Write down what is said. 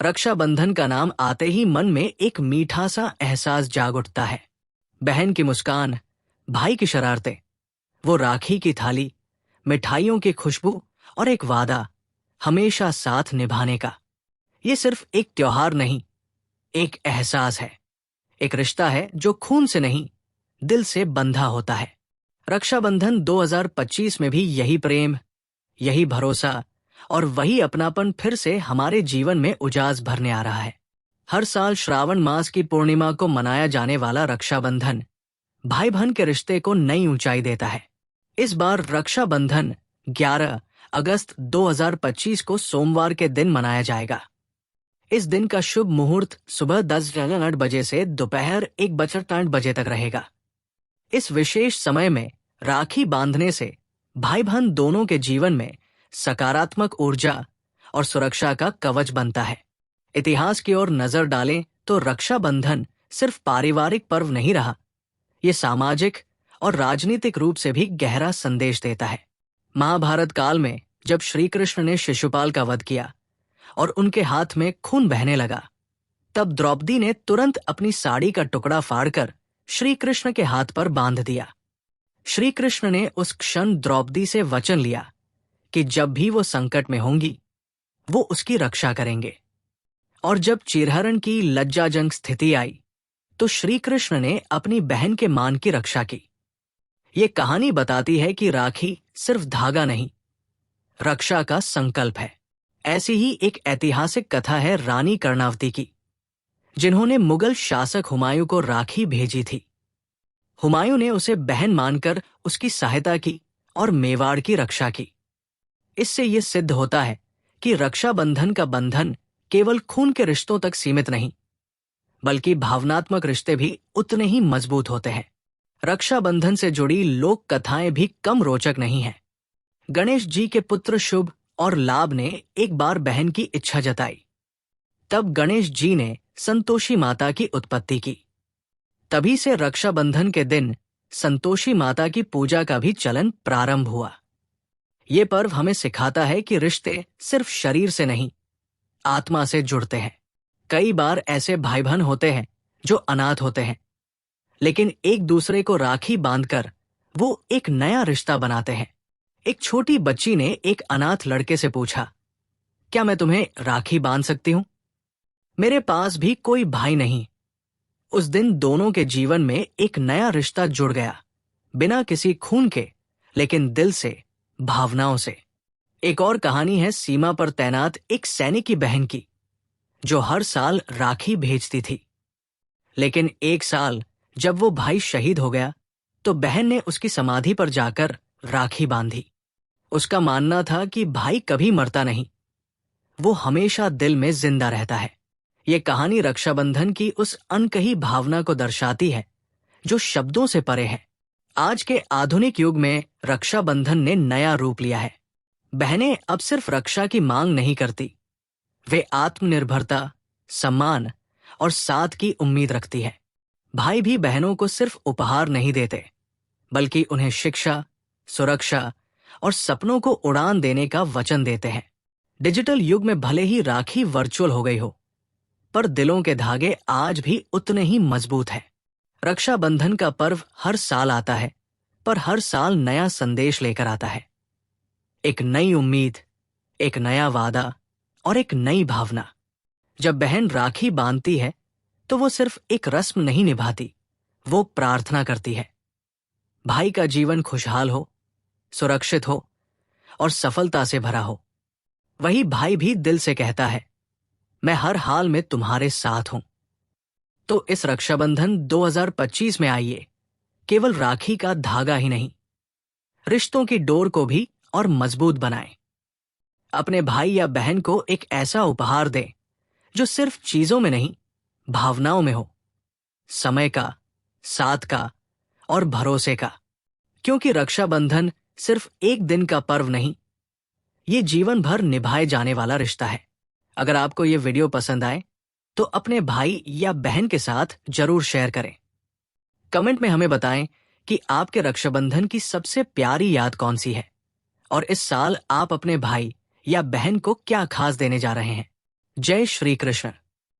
रक्षाबंधन का नाम आते ही मन में एक मीठा सा एहसास जाग उठता है। बहन की मुस्कान, भाई की शरारतें, वो राखी की थाली, मिठाइयों की खुशबू और एक वादा हमेशा साथ निभाने का। ये सिर्फ एक त्योहार नहीं, एक एहसास है, एक रिश्ता है जो खून से नहीं, दिल से बंधा होता है। रक्षाबंधन 2025 में भी यही प्रेम, यही भरोसा और वही अपनापन फिर से हमारे जीवन में उजास भरने आ रहा है। हर साल श्रावण मास की पूर्णिमा को मनाया जाने वाला रक्षाबंधन भाई बहन के रिश्ते को नई ऊंचाई देता है। इस बार रक्षाबंधन 11 अगस्त 2025 को सोमवार के दिन मनाया जाएगा। इस दिन का शुभ मुहूर्त सुबह 10:08 बजे से दोपहर 1:08 बजे तक रहेगा। इस विशेष समय में राखी बांधने से भाई बहन दोनों के जीवन में सकारात्मक ऊर्जा और सुरक्षा का कवच बनता है। इतिहास की ओर नजर डालें तो रक्षाबंधन सिर्फ पारिवारिक पर्व नहीं रहा, ये सामाजिक और राजनीतिक रूप से भी गहरा संदेश देता है। महाभारत काल में जब श्री कृष्ण ने शिशुपाल का वध किया और उनके हाथ में खून बहने लगा, तब द्रौपदी ने तुरंत अपनी साड़ी का टुकड़ा फाड़कर श्री कृष्ण के हाथ पर बांध दिया। श्री कृष्ण ने उस क्षण द्रौपदी से वचन लिया कि जब भी वो संकट में होंगी, वो उसकी रक्षा करेंगे। और जब चिरहरण की लज्जाजनक स्थिति आई, तो श्री कृष्ण ने अपनी बहन के मान की रक्षा की। ये कहानी बताती है कि राखी सिर्फ धागा नहीं, रक्षा का संकल्प है। ऐसी ही एक ऐतिहासिक कथा है रानी कर्णावती की, जिन्होंने मुगल शासक हुमायूं को राखी भेजी थी। हुमायूं ने उसे बहन मानकर उसकी सहायता की और मेवाड़ की रक्षा की। इससे यह सिद्ध होता है कि रक्षाबंधन का बंधन केवल खून के रिश्तों तक सीमित नहीं, बल्कि भावनात्मक रिश्ते भी उतने ही मजबूत होते हैं। रक्षाबंधन से जुड़ी लोक कथाएं भी कम रोचक नहीं हैं। गणेश जी के पुत्र शुभ और लाभ ने एक बार बहन की इच्छा जताई। तब गणेश जी ने संतोषी माता की उत्पत्ति की। तभी से रक्षाबंधन के दिन संतोषी माता की पूजा का भी चलन प्रारंभ हुआ। ये पर्व हमें सिखाता है कि रिश्ते सिर्फ शरीर से नहीं, आत्मा से जुड़ते हैं। कई बार ऐसे भाई बहन होते हैं जो अनाथ होते हैं, लेकिन एक दूसरे को राखी बांधकर वो एक नया रिश्ता बनाते हैं। एक छोटी बच्ची ने एक अनाथ लड़के से पूछा, क्या मैं तुम्हें राखी बांध सकती हूं? मेरे पास भी कोई भाई नहीं। उस दिन दोनों के जीवन में एक नया रिश्ता जुड़ गया, बिना किसी खून के, लेकिन दिल से, भावनाओं से। एक और कहानी है सीमा पर तैनात एक सैनिक की बहन की, जो हर साल राखी भेजती थी। लेकिन एक साल जब वो भाई शहीद हो गया, तो बहन ने उसकी समाधि पर जाकर राखी बांधी। उसका मानना था कि भाई कभी मरता नहीं, वो हमेशा दिल में जिंदा रहता है। ये कहानी रक्षाबंधन की उस अनकही भावना को दर्शाती है जो शब्दों से परे है। आज के आधुनिक युग में रक्षाबंधन ने नया रूप लिया है। बहनें अब सिर्फ रक्षा की मांग नहीं करती, वे आत्मनिर्भरता, सम्मान और साथ की उम्मीद रखती है। भाई भी बहनों को सिर्फ उपहार नहीं देते, बल्कि उन्हें शिक्षा, सुरक्षा और सपनों को उड़ान देने का वचन देते हैं। डिजिटल युग में भले ही राखी वर्चुअल हो गई हो, पर दिलों के धागे आज भी उतने ही मजबूत हैं। रक्षाबंधन का पर्व हर साल आता है, पर हर साल नया संदेश लेकर आता है। एक नई उम्मीद, एक नया वादा और एक नई भावना। जब बहन राखी बांधती है, तो वो सिर्फ एक रस्म नहीं निभाती, वो प्रार्थना करती है। भाई का जीवन खुशहाल हो, सुरक्षित हो और सफलता से भरा हो। वही भाई भी दिल से कहता है, मैं हर हाल में तुम्हारे साथ हूं। तो इस रक्षाबंधन 2025 में आइए, केवल राखी का धागा ही नहीं, रिश्तों की डोर को भी और मजबूत बनाएं। अपने भाई या बहन को एक ऐसा उपहार दें जो सिर्फ चीजों में नहीं, भावनाओं में हो, समय का, साथ का और भरोसे का। क्योंकि रक्षाबंधन सिर्फ एक दिन का पर्व नहीं, ये जीवन भर निभाए जाने वाला रिश्ता है। अगर आपको ये वीडियो पसंद आए तो अपने भाई या बहन के साथ जरूर शेयर करें। कमेंट में हमें बताएं कि आपके रक्षाबंधन की सबसे प्यारी याद कौन सी है और इस साल आप अपने भाई या बहन को क्या खास देने जा रहे हैं। जय श्री कृष्ण।